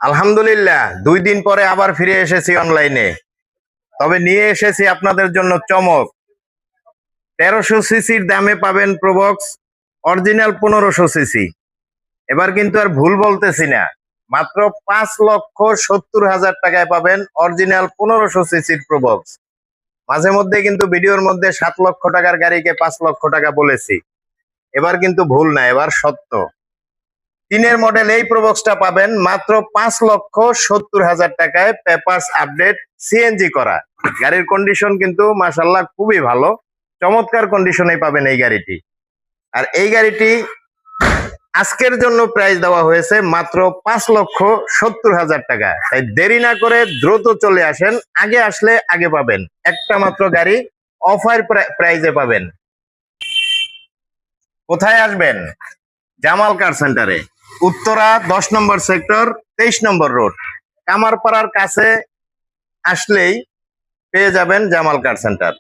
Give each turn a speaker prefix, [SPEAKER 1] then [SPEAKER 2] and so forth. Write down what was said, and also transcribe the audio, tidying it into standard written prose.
[SPEAKER 1] আলহামদুলিল্লাহ 2 দিন পরে আবার ফিরে এসেছি অনলাইনে। তবে নিয়ে এসেছি আপনাদের জন্য চমক। 1300 সিসির দামে পাবেন প্রোবক্স অরিজিনাল 1500 সিসি। এবার কিন্তু আর ভুল বলতেছি না, মাত্র 5,70,000 টাকায় পাবেন অরিজিনাল 1500 সিসির প্রোবক্স। মাঝে মধ্যে কিন্তু ভিডিওর মধ্যে 7 লক্ষ টাকার গাড়িকে 5 লক্ষ টাকা বলেছি, এবার কিন্তু ভুল না, এবার সত্য। 3-এর মডেল এই প্রোবক্সটা পাবেন মাত্র 5,70,000 টাকায়, পেপারস আপডেট, সিএনজি করা। গাড়ির কন্ডিশন কিন্তু মাশাআল্লাহ খুবই ভালো, চমৎকার কন্ডিশনে পাবেন এই গাড়িটি। আর এই গাড়িটি আজকের জন্য প্রাইস দেওয়া হয়েছে মাত্র 5,70,000 টাকা। তাই দেরি না করে দ্রুত চলে আসেন, আগে আসলে আগে পাবেন। একটা মাত্র গাড়ি অফার প্রাইজে পাবেন। কোথায় আসবেন? জামাল কার সেন্টারে, উত্তরা 10 নম্বর সেক্টর, 23 নম্বর রোড, কামারপাড়ার কাছে আসলেই পেয়ে যাবেন জামাল কার সেন্টার।